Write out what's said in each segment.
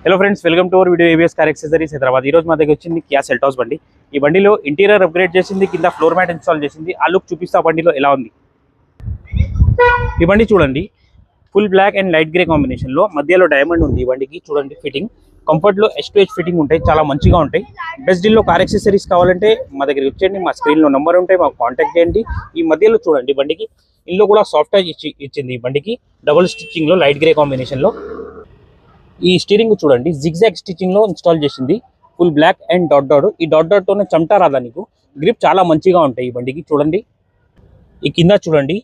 Hello friends, welcome to our video ABS car accessories Hyderabad. ఈ రోజు మా దగ్గర వచ్చింది కియా సెల్టాస్ బండి. ఈ బండిలో ఇంటీరియర్ అప్గ్రేడ్ చేసింది, కింద ఫ్లోర్ మ్యాట్ ఇన్స్టాల్ చేసింది. ఆ లుక్ చూపిస్తా బండిలో ఎలా ఉంది. ఈ బండి చూడండి, full black and light grey combination లో మధ్యలో డైమండ్ ఉంది. ఈ బండికి చూడండి ఫిట్టింగ్ కంఫర్ట్ లో S2H ఫిట్టింగ్ ఉంటాయి, చాలా మంచిగా ఉంటాయి. బెస్ట్ డీల్ లో కార్ యాక్సెసరీస్ కావాలంటే మా దగ్గర వచ్చేయండి. మా స్క్రీన్ లో నెంబర్ ఉంటాయి, మాకు కాంటాక్ట్ చేయండి. ఈ మధ్యలో చూడండి బండికి ఇందులో కూడా సాఫ్ట్ టచ్ ఇచ్చింది. ఈ బండికి డబుల్ స్టిచ్చింగ్ లో లైట్ గ్రే కాంబినేషన్ లో. ఈ స్టీరింగ్ చూడండి జిగ్జాగ్ స్టిచ్చింగ్ లో ఇన్స్టాల్ చేసింది. Full black and dot. ఈ డాట్ తోనే చెమటా రాదా నీకు. గ్రిప్ చాలా మంచిగా ఉంటాయి ఈ బండికి. చూడండి ఈ కింద చూడండి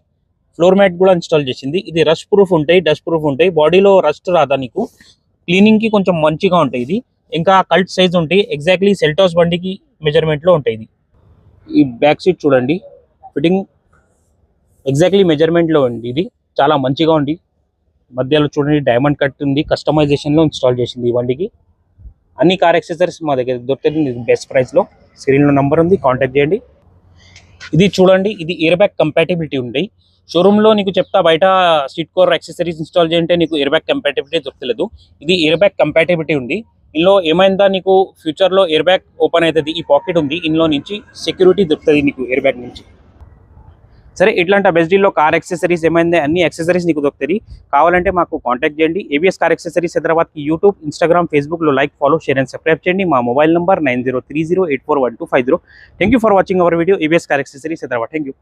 ఫ్లోర్ మ్యాట్ కూడా ఇన్స్టాల్ చేసింది. ఇది రష్ ప్రూఫ్ ఉంటాయి, డస్ట్ ప్రూఫ్ ఉంటాయి. బాడీలో రస్ట్ రాదా నీకు. క్లీనింగ్ కి కొంచెం మంచిగా ఉంటాయి ఇది. ఇంకా కల్ట్ సైజ్ ఉంటాయి, ఎగ్జాక్ట్లీ సెల్టాస్ బండికి మెజర్మెంట్ లో ఉంటాయి ఇది. ఈ బ్యాక్ సీట్ చూడండి ఫిట్టింగ్ ఎగ్జాక్ట్లీ మెజర్మెంట్ లో ఉంది. ఇది చాలా మంచిగా ఉంది. మధ్యలో చూడండి డైమండ్ కట్ ఉంది, కస్టమైజేషన్ లో ఇన్స్టాల్ చేసింది ఈ బండికి. అన్ని కార్ యాక్సెసరీస్ మా దగ్గర దొరుకుతుంది బెస్ట్ ప్రైస్ లో. స్క్రీన్ లో నంబర్ ఉంది, కాంటాక్ట్ చేయండి. ఇది చూడండి, ఇది ఎయిర్ బ్యాగ్ కంపాటిబిలిటీ ఉంటాయి. షోరూమ్ లో నీకు చెప్తా బయట సీట్ కోర్ యాక్సెసరీస్ ఇన్స్టాల్ చేయంటే నీకు ఎయిర్ బ్యాగ్ కంపాటిబిలిటీ దొరకలేదు. ఇది ఎయిర్ బ్యాగ్ కంపాటిబిలిటీ ఉంది. ఇందులో ఏమైందా నీకు ఫ్యూచర్ లో ఎయిర్ బ్యాగ్ ఓపెన్ అవుతుంది. ఈ పాకెట్ ఉంది, ఇందులో నుంచి సెక్యూరిటీ దొరుకుతుంది నీకు ఎయిర్ బ్యాగ్ నుంచి. సరే, ఇట్లాంటి బెస్ట్ డీల్లో కార్ యాక్సెసరీస్ ఏమైంది అన్ని యాక్సెసరీస్ నీకు దొరుకుతుంది. కావాలంటే మాకు కాంటాక్ట్ చేయండి. ఏబిఎస్ కార్ యాక్సెసరీస్ హైదరాబాద్కి యూట్యూబ్, ఇన్స్టాగ్రామ్, ఫేస్బుక్లో like, follow, share and subscribe చేయండి. మా mobile number 9030841250. Thank you for watching our video ABS car accessories Hyderabad. Thank you.